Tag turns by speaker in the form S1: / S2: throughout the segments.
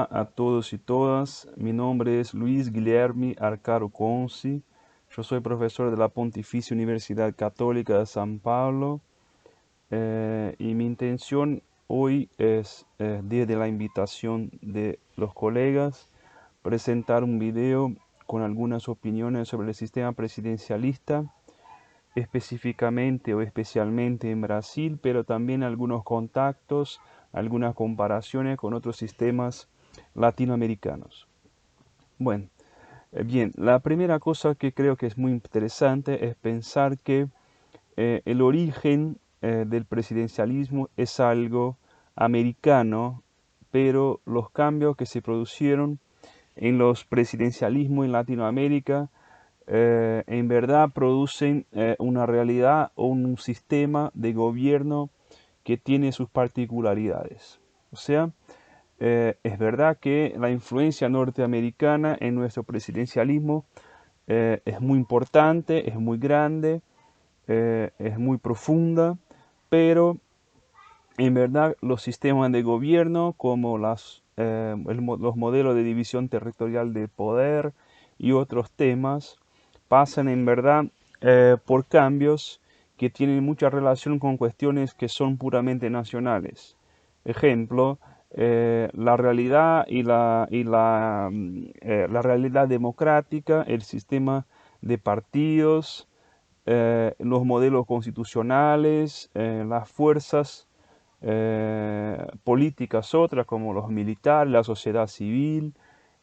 S1: Hola a todos y todas, mi nombre es Luis Guilherme Arcaro Conci, yo soy profesor de la Pontificia Universidad Católica de San Pablo y mi intención hoy es, desde la invitación de los colegas, presentar un video con algunas opiniones sobre el sistema presidencialista, específicamente o especialmente en Brasil, pero también algunos contactos, algunas comparaciones con otros sistemas latinoamericanos. Bueno, bien, la primera cosa que creo que es muy interesante es pensar que el origen del presidencialismo es algo americano, pero los cambios que se produjeron en los presidencialismos en Latinoamérica en verdad producen una realidad o un sistema de gobierno que tiene sus particularidades. O sea, es verdad que la influencia norteamericana en nuestro presidencialismo es muy importante, es muy grande, es muy profunda, pero en verdad los sistemas de gobierno como los modelos de división territorial de poder y otros temas pasan en verdad por cambios que tienen mucha relación con cuestiones que son puramente nacionales. Ejemplo, la realidad la realidad democrática, el sistema de partidos, los modelos constitucionales, las fuerzas políticas otras como los militares, la sociedad civil,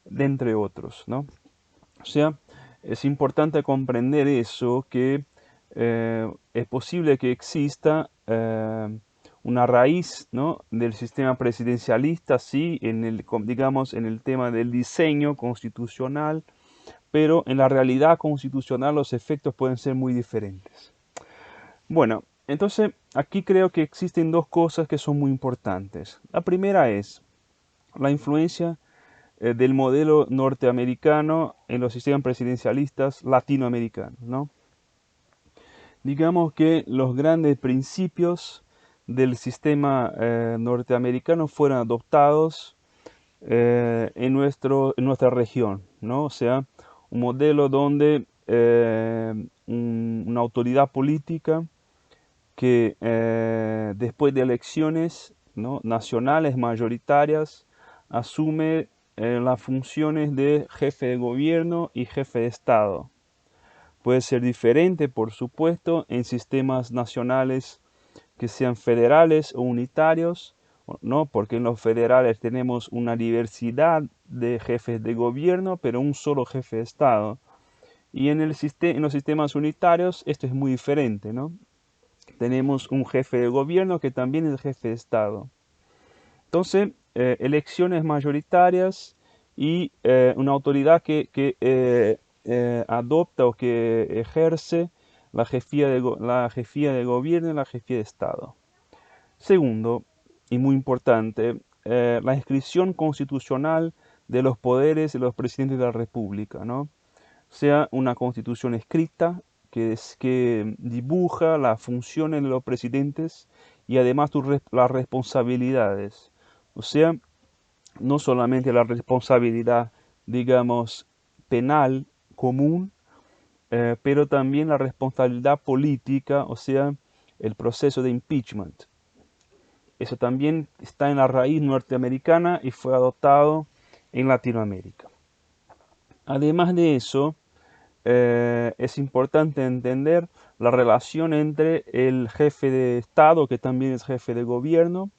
S1: de entre otros, ¿no? O sea, es importante comprender eso, que es posible que exista una raíz, ¿no?, del sistema presidencialista, sí, digamos, en el tema del diseño constitucional, pero en la realidad constitucional los efectos pueden ser muy diferentes. Bueno, entonces aquí creo que existen dos cosas que son muy importantes. La primera es la influencia del modelo norteamericano en los sistemas presidencialistas latinoamericanos, ¿no? Digamos que los grandes principios del sistema norteamericano fueron adoptados en nuestra región, ¿no? O sea, un modelo donde una autoridad política que después de elecciones, ¿no?, nacionales mayoritarias asume las funciones de jefe de gobierno y jefe de Estado. Puede ser diferente, por supuesto, en sistemas nacionales que sean federales o unitarios, ¿no?, porque en los federales tenemos una diversidad de jefes de gobierno, pero un solo jefe de Estado. Y en los sistemas unitarios esto es muy diferente, ¿no? Tenemos un jefe de gobierno que también es jefe de Estado. Entonces, elecciones mayoritarias y una autoridad que adopta o que ejerce la jefía de gobierno y la jefía de Estado. Segundo, y muy importante, la inscripción constitucional de los poderes de los presidentes de la República, ¿no? Sea una constitución escrita que dibuja las funciones de los presidentes y además las responsabilidades. O sea, no solamente la responsabilidad, digamos, penal común, pero también la responsabilidad política, o sea, el proceso de impeachment. Eso también está en la raíz norteamericana y fue adoptado en Latinoamérica. Además de eso, es importante entender la relación entre el jefe de Estado, que también es jefe de gobierno,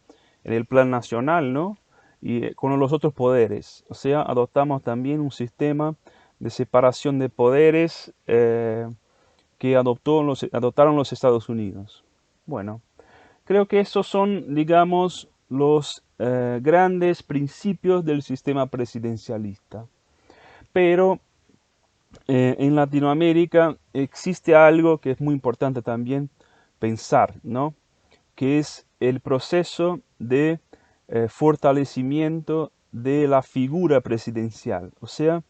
S1: en el plan nacional, ¿no?, y con los otros poderes. O sea, adoptamos también un sistema de separación de poderes que adoptaron los Estados Unidos. Bueno, creo que esos son, digamos, los grandes principios del sistema presidencialista. Pero en Latinoamérica existe algo que es muy importante también pensar, ¿no?, que es el proceso de fortalecimiento de la figura presidencial. O sea,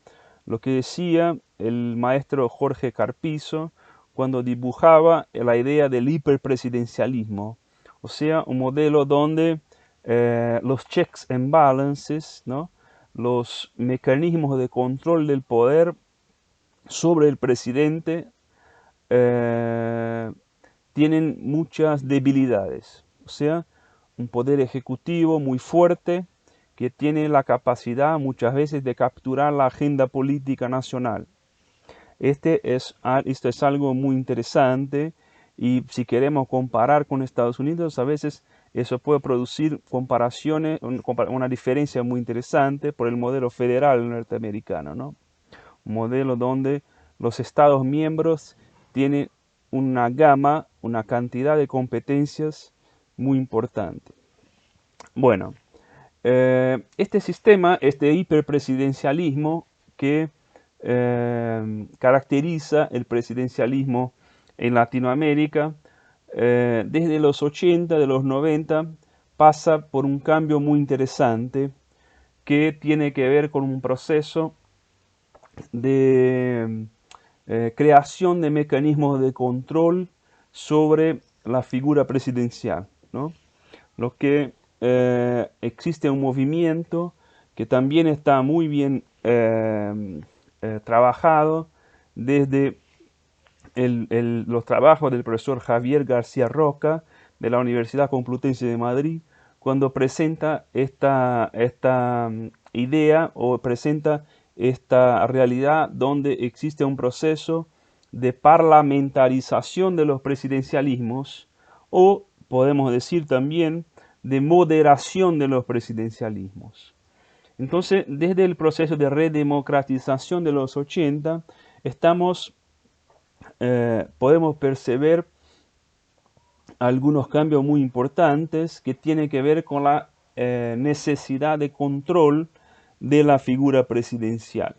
S1: lo que decía el maestro Jorge Carpizo cuando dibujaba la idea del hiperpresidencialismo. O sea, un modelo donde los checks and balances, ¿no?, los mecanismos de control del poder sobre el presidente tienen muchas debilidades. O sea, un poder ejecutivo muy fuerte que tiene la capacidad muchas veces de capturar la agenda política nacional. Esto es algo muy interesante y si queremos comparar con Estados Unidos, a veces eso puede producir comparaciones, una diferencia muy interesante por el modelo federal norteamericano, ¿no? Un modelo donde los Estados miembros tienen una gama, una cantidad de competencias muy importante. Bueno, este sistema, este hiperpresidencialismo que caracteriza el presidencialismo en Latinoamérica, desde los 80, de los 90, pasa por un cambio muy interesante que tiene que ver con un proceso de creación de mecanismos de control sobre la figura presidencial, ¿no? Lo que existe un movimiento que también está muy bien trabajado desde los trabajos del profesor Javier García Roca de la Universidad Complutense de Madrid, cuando presenta esta idea o presenta esta realidad donde existe un proceso de parlamentarización de los presidencialismos o podemos decir también de moderación de los presidencialismos. Entonces, desde el proceso de redemocratización de los 80, podemos percibir algunos cambios muy importantes que tienen que ver con la necesidad de control de la figura presidencial.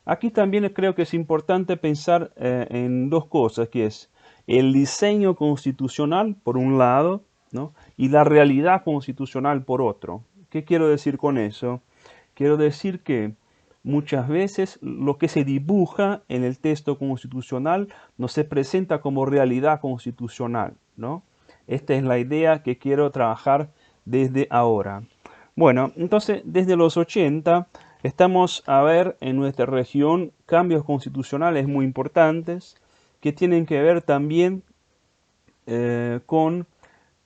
S1: Aquí también creo que es importante pensar en dos cosas, que es el diseño constitucional por un lado, ¿no? Y la realidad constitucional por otro. ¿Qué quiero decir con eso? Quiero decir que muchas veces lo que se dibuja en el texto constitucional no se presenta como realidad constitucional, ¿no? Esta es la idea que quiero trabajar desde ahora. Bueno, entonces desde los 80 estamos a ver en nuestra región cambios constitucionales muy importantes que tienen que ver también con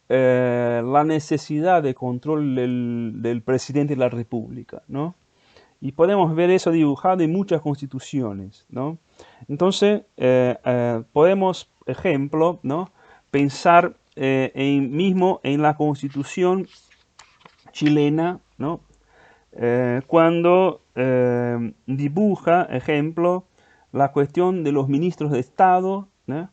S1: la necesidad de control del presidente de la República, ¿no? Y podemos ver eso dibujado en muchas constituciones, ¿no? Entonces, podemos, ejemplo, ¿no? Pensar mismo en la constitución chilena, ¿no? Cuando dibuja, ejemplo, la cuestión de los ministros de Estado, ¿no?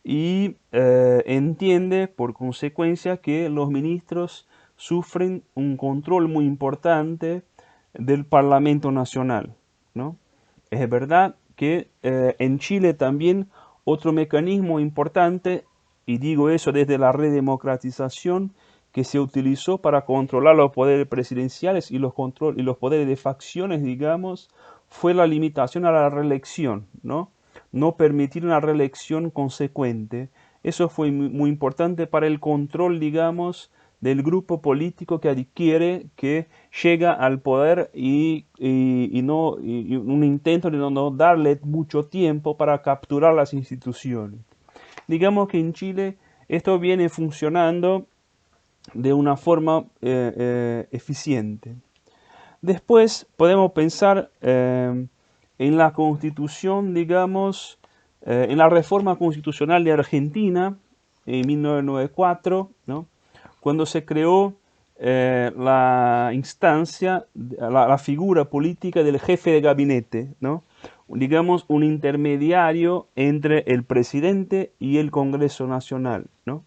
S1: Y entiende por consecuencia que los ministros sufren un control muy importante del Parlamento Nacional, ¿no? Es verdad que en Chile también otro mecanismo importante, y digo eso desde la redemocratización, que se utilizó para controlar los poderes presidenciales y y los poderes de facciones, digamos, fue la limitación a la reelección, ¿no? No permitir una reelección consecuente. Eso fue muy importante para el control, digamos, del grupo político que adquiere, que llega al poder y un intento de no darle mucho tiempo para capturar las instituciones. Digamos que en Chile esto viene funcionando de una forma eficiente. Después podemos pensar en la constitución, digamos, en la reforma constitucional de Argentina en 1994, ¿no? Cuando se creó la instancia, la figura política del jefe de gabinete, ¿no? Digamos, un intermediario entre el presidente y el Congreso Nacional, ¿no?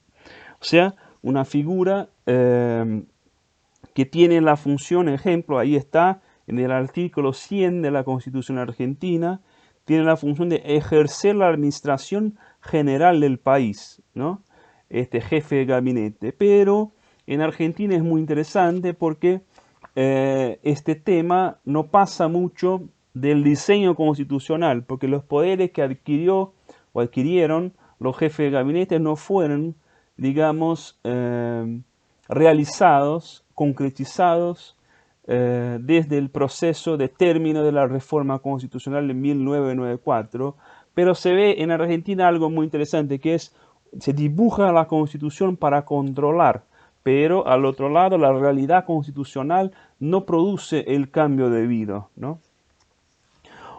S1: O sea, una figura que tiene la función, ejemplo, ahí está, en el artículo 100 de la Constitución Argentina, tiene la función de ejercer la administración general del país, ¿no? Este jefe de gabinete. Pero en Argentina es muy interesante porque este tema no pasa mucho del diseño constitucional, porque los poderes que adquirió o adquirieron los jefes de gabinete no fueron, digamos, realizados, concretizados desde el proceso de término de la reforma constitucional de 1994, pero se ve en Argentina algo muy interesante, que es, se dibuja la constitución para controlar, pero al otro lado la realidad constitucional no produce el cambio debido, ¿no?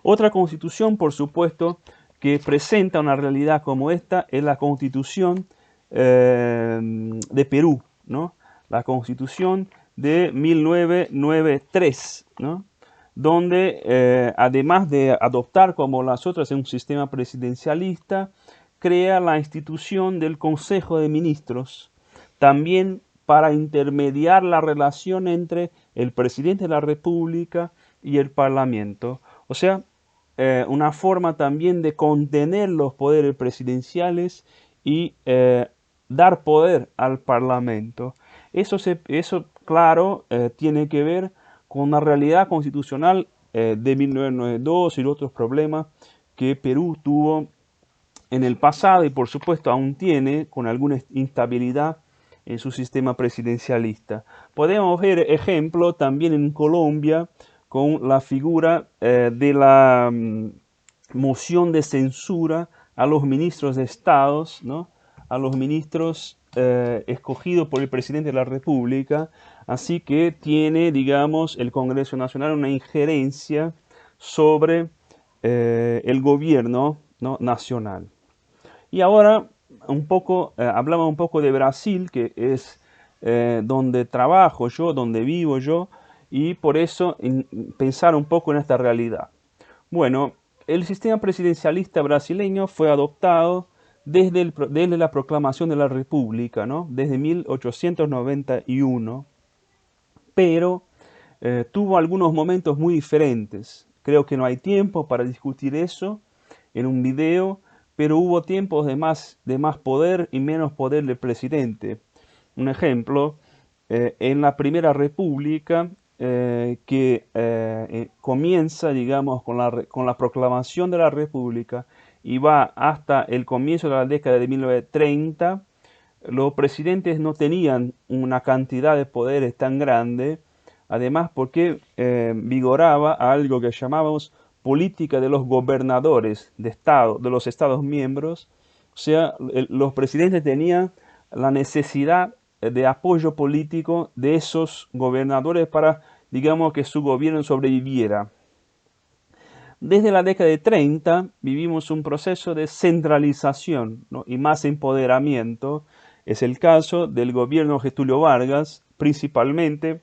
S1: Otra constitución, por supuesto, que presenta una realidad como esta es la constitución de Perú, ¿no? La constitución de 1993, ¿no? Donde además de adoptar como las otras un sistema presidencialista, crea la institución del Consejo de Ministros, también para intermediar la relación entre el presidente de la República y el Parlamento. O sea, una forma también de contener los poderes presidenciales y dar poder al Parlamento. Eso claro, tiene que ver con la realidad constitucional de 1992 y otros problemas que Perú tuvo en el pasado y por supuesto aún tiene con alguna instabilidad en su sistema presidencialista. Podemos ver ejemplo también en Colombia con la figura de la moción de censura a los ministros de Estados, ¿no? A los ministros escogidos por el presidente de la República, así que tiene, digamos, el Congreso Nacional una injerencia sobre el gobierno, ¿no?, nacional. Y ahora hablamos un poco de Brasil, que es donde trabajo yo, donde vivo yo, y por eso pensar un poco en esta realidad. Bueno, el sistema presidencialista brasileño fue adoptado desde la proclamación de la República, ¿no? Desde 1891, pero tuvo algunos momentos muy diferentes. Creo que no hay tiempo para discutir eso en un video, pero hubo tiempos de más poder y menos poder del presidente. Un ejemplo, en la Primera República, que comienza, digamos, con la proclamación de la República y va hasta el comienzo de la década de 1930, los presidentes no tenían una cantidad de poderes tan grande, además porque vigoraba algo que llamábamos política de los gobernadores de Estado, de los Estados miembros. O sea, los presidentes tenían la necesidad de apoyo político de esos gobernadores para, digamos, que su gobierno sobreviviera. Desde la década de 30 vivimos un proceso de centralización, ¿no?, y más empoderamiento. Es el caso del gobierno Getúlio Vargas, principalmente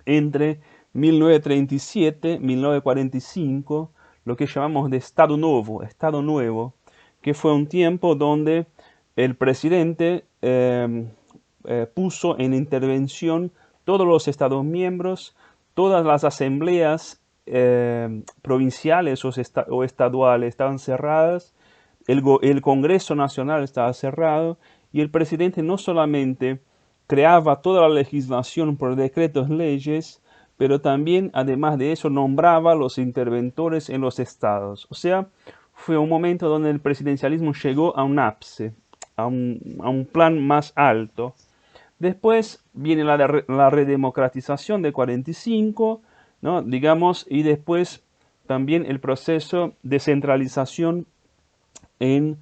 S1: entre 1937 y 1945, lo que llamamos de Estado Nuevo, que fue un tiempo donde el presidente puso en intervención todos los Estados miembros, todas las asambleas provinciales o estaduales estaban cerradas, el Congreso Nacional estaba cerrado y el presidente no solamente creaba toda la legislación por decretos leyes, pero también, además de eso, nombraba los interventores en los estados. O sea, fue un momento donde el presidencialismo llegó a un ápice, a un plan más alto. Después viene la redemocratización de 45, ¿no?, digamos, y después también el proceso de centralización el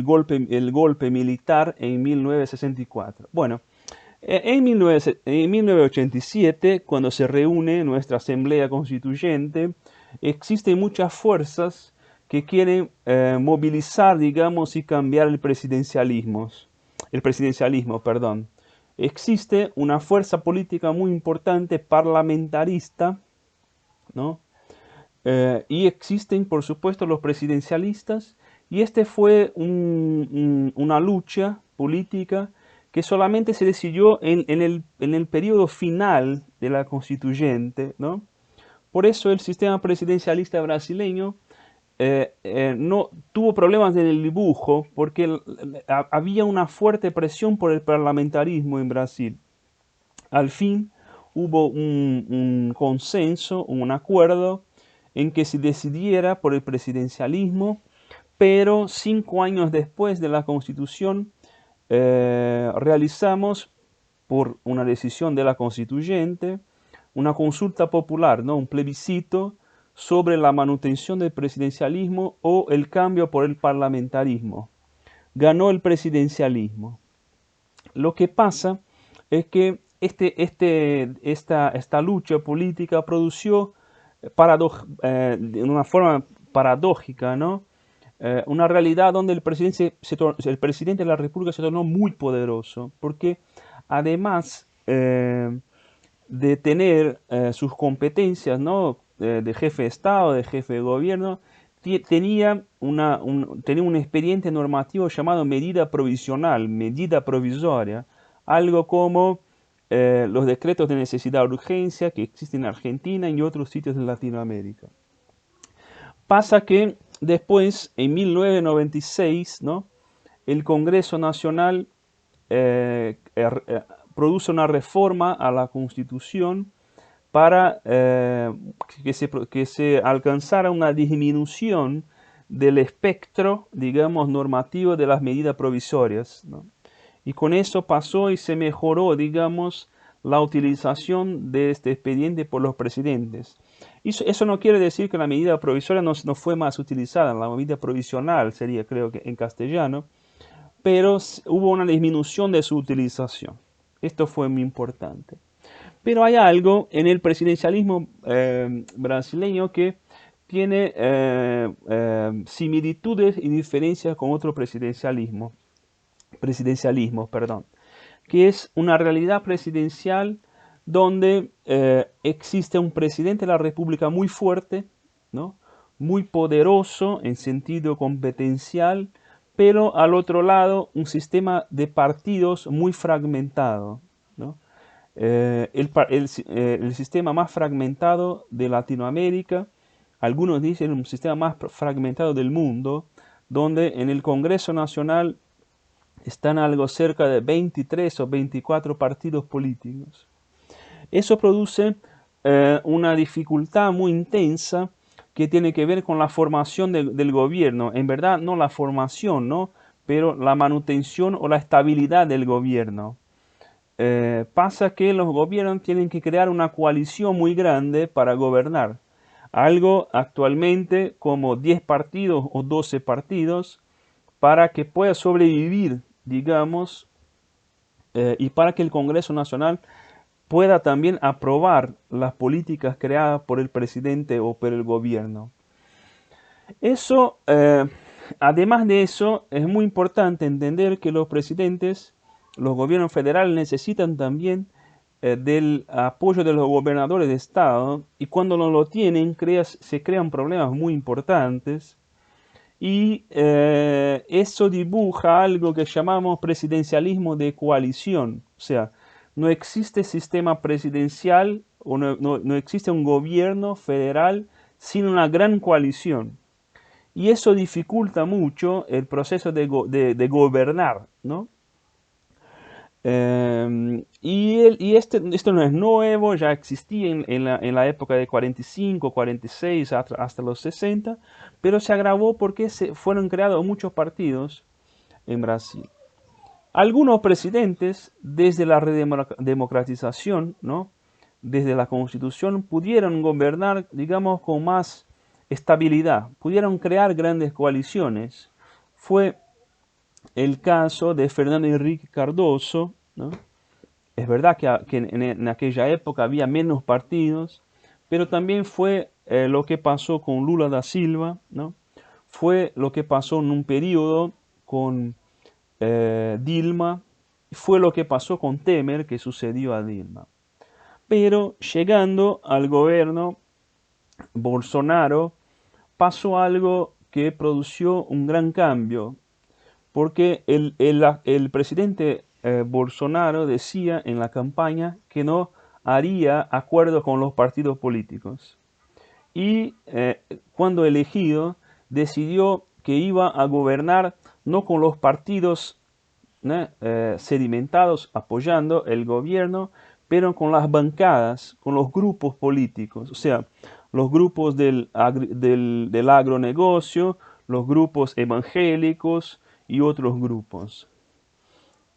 S1: golpe militar en 1964. Bueno, en 1987, cuando se reúne nuestra Asamblea Constituyente, existen muchas fuerzas que quieren movilizar, digamos, y cambiar el presidencialismo, perdón. Existe una fuerza política muy importante, parlamentarista, ¿no? Y existen, por supuesto, los presidencialistas, y este fue una lucha política que solamente se decidió en el periodo final de la constituyente, ¿no? Por eso el sistema presidencialista brasileño no tuvo problemas en el dibujo, porque había una fuerte presión por el parlamentarismo en Brasil. Al fin hubo un consenso, un acuerdo, en que se decidiera por el presidencialismo, pero 5 años después de la Constitución realizamos por una decisión de la constituyente, una consulta popular, ¿no? Un plebiscito sobre la manutención del presidencialismo o el cambio por el parlamentarismo. Ganó el presidencialismo. Lo que pasa es que esta lucha política produjo de una forma paradójica, ¿no? Una realidad donde el presidente de la República se tornó muy poderoso, porque además de tener sus competencias, ¿no? De jefe de Estado, de jefe de gobierno, tenía un expediente normativo llamado medida provisional, medida provisoria, algo como los decretos de necesidad de urgencia que existen en Argentina y otros sitios de Latinoamérica. Pasa que después, en 1996, ¿no? El Congreso Nacional produce una reforma a la Constitución para que se alcanzara una disminución del espectro, digamos, normativo de las medidas provisorias, ¿no? Y con eso pasó y se mejoró, digamos, la utilización de este expediente por los presidentes. Eso no quiere decir que la medida provisoria no fue más utilizada, la medida provisional sería, creo que en castellano, pero hubo una disminución de su utilización. Esto fue muy importante. Pero hay algo en el presidencialismo brasileño que tiene similitudes y diferencias con otro presidencialismo, perdón, que es una realidad presidencial donde existe un presidente de la República muy fuerte, ¿no? Muy poderoso en sentido competencial, pero al otro lado un sistema de partidos muy fragmentado, ¿no? El sistema más fragmentado de Latinoamérica, algunos dicen un sistema más fragmentado del mundo, donde en el Congreso Nacional están algo cerca de 23 o 24 partidos políticos. Eso produce una dificultad muy intensa que tiene que ver con la formación del gobierno. En verdad, no la formación, ¿no? Pero la manutención o la estabilidad del gobierno. Pasa que los gobiernos tienen que crear una coalición muy grande para gobernar. Algo actualmente como 10 partidos o 12 partidos para que pueda sobrevivir, digamos, y para que el Congreso Nacional pueda también aprobar las políticas creadas por el presidente o por el gobierno. Eso, además de eso, es muy importante entender que los presidentes, los gobiernos federales necesitan también del apoyo de los gobernadores de estado, y cuando no lo tienen se crean problemas muy importantes, y eso dibuja algo que llamamos presidencialismo de coalición. O sea, no existe sistema presidencial o no existe un gobierno federal sin una gran coalición. Y eso dificulta mucho el proceso de gobernar, ¿no? Esto no es nuevo, ya existía en la época de 45, 46 hasta los 60, pero se agravó porque fueron creados muchos partidos en Brasil. Algunos presidentes, desde la redemocratización, ¿no? Desde la Constitución, pudieron gobernar, digamos, con más estabilidad, pudieron crear grandes coaliciones. Fue el caso de Fernando Henrique Cardoso, ¿no? Es verdad que en aquella época había menos partidos, pero también fue lo que pasó con Lula da Silva, ¿no? Fue lo que pasó en un periodo con Dilma, fue lo que pasó con Temer, que sucedió a Dilma. Pero llegando al gobierno Bolsonaro, pasó algo que produjo un gran cambio, porque el presidente Bolsonaro decía en la campaña que no haría acuerdo con los partidos políticos. Y cuando elegido, decidió que iba a gobernar no con los partidos, ¿no? Sedimentados apoyando el gobierno, pero con las bancadas, con los grupos políticos, o sea, los grupos del agronegocio, los grupos evangélicos y otros grupos.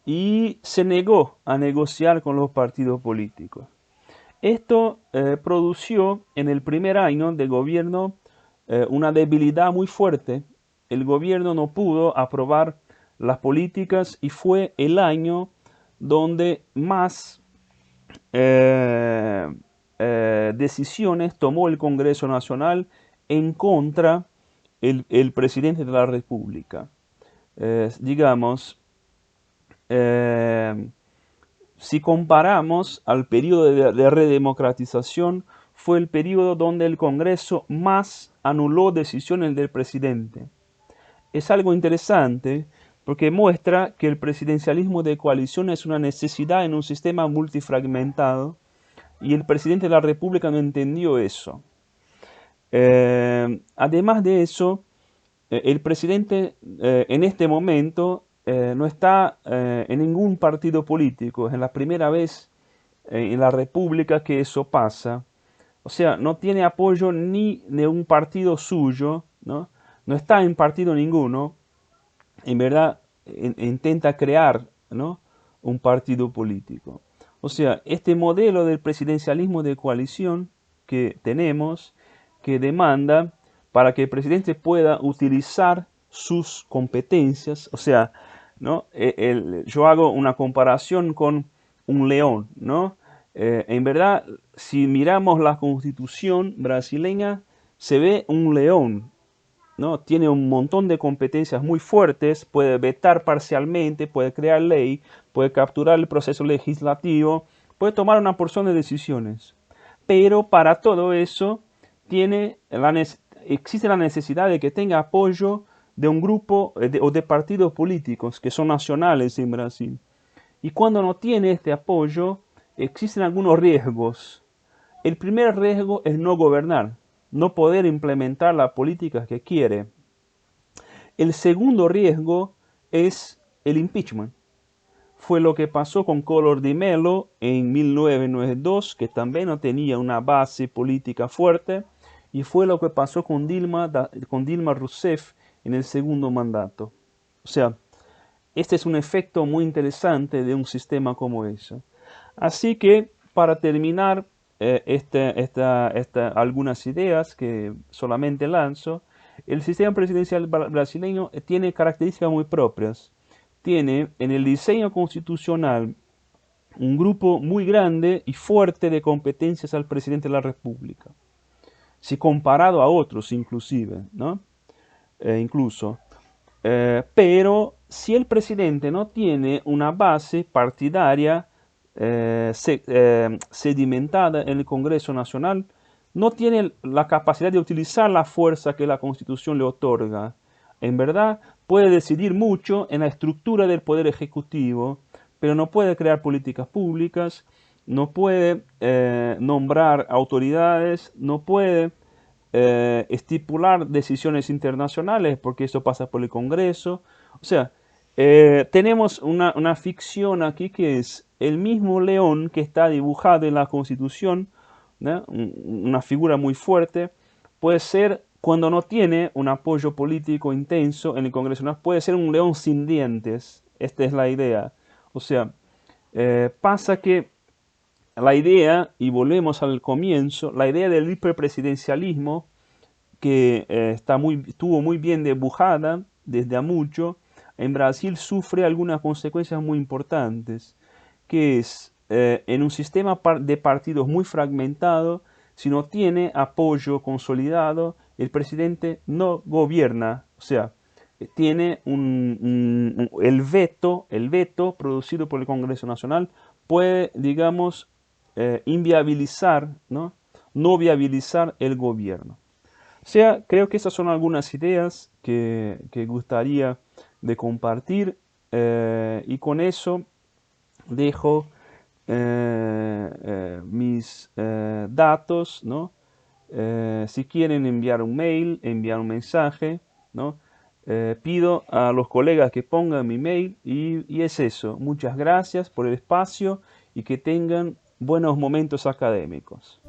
S1: y se negó a negociar con los partidos políticos. Esto produjo en el primer año de gobierno una debilidad muy fuerte. El gobierno no pudo aprobar las políticas y fue el año donde más decisiones tomó el Congreso Nacional en contra el presidente de la República. Digamos, si comparamos al periodo de redemocratización, fue el periodo donde el Congreso más anuló decisiones del presidente. Es algo interesante porque muestra que el presidencialismo de coalición es una necesidad en un sistema multifragmentado y el presidente de la República no entendió eso. Además de eso, el presidente en este momento no está en ningún partido político. Es la primera vez en la República que eso pasa. O sea, no tiene apoyo ni de un partido suyo, ¿no? No está en partido ninguno. En verdad, intenta crear, ¿no?, un partido político. O sea, este modelo del presidencialismo de coalición que tenemos, que demanda para que el presidente pueda utilizar sus competencias, o sea, ¿no? Yo hago una comparación con un león, ¿no? En verdad, si miramos la constitución brasileña, se ve un león, ¿no? Tiene un montón de competencias muy fuertes, puede vetar parcialmente, puede crear ley, puede capturar el proceso legislativo, puede tomar una porción de decisiones. Pero para todo eso existe la necesidad de que tenga apoyo de un grupo o de partidos políticos que son nacionales en Brasil. Y cuando no tiene este apoyo, existen algunos riesgos. El primer riesgo es no gobernar, no poder implementar las políticas que quiere. El segundo riesgo es el impeachment. Fue lo que pasó con Collor de Mello en 1992, que también no tenía una base política fuerte, y fue lo que pasó con Dilma Rousseff en el segundo mandato. O sea, este es un efecto muy interesante de un sistema como ese. Así que, para terminar, algunas ideas que solamente lanzo, el sistema presidencial brasileño tiene características muy propias. Tiene en el diseño constitucional un grupo muy grande y fuerte de competencias al presidente de la República, si comparado a otros inclusive, ¿no? Incluso. Pero si el presidente no tiene una base partidaria sedimentada en el Congreso Nacional, no tiene la capacidad de utilizar la fuerza que la Constitución le otorga. En verdad, puede decidir mucho en la estructura del Poder Ejecutivo, pero no puede crear políticas públicas, no puede nombrar autoridades, no puede estipular decisiones internacionales, porque eso pasa por el Congreso. O sea, tenemos una ficción aquí que es el mismo león que está dibujado en la Constitución, ¿no? Una figura muy fuerte, puede ser, cuando no tiene un apoyo político intenso en el Congreso, ¿no?, puede ser un león sin dientes. Esta es la idea. O sea, pasa que la idea, y volvemos al comienzo, la idea del hiperpresidencialismo, que estuvo muy bien dibujada desde a mucho, en Brasil sufre algunas consecuencias muy importantes, que es, en un sistema de partidos muy fragmentado, si no tiene apoyo consolidado, el presidente no gobierna. O sea, tiene el veto producido por el Congreso Nacional puede, digamos, inviabilizar, no viabilizar el gobierno. O sea, creo que esas son algunas ideas que gustaría de compartir, y con eso dejo mis datos, ¿no? Si quieren enviar un mail, enviar un mensaje, ¿no? Pido a los colegas que pongan mi mail y es eso. Muchas gracias por el espacio y que tengan buenos momentos académicos.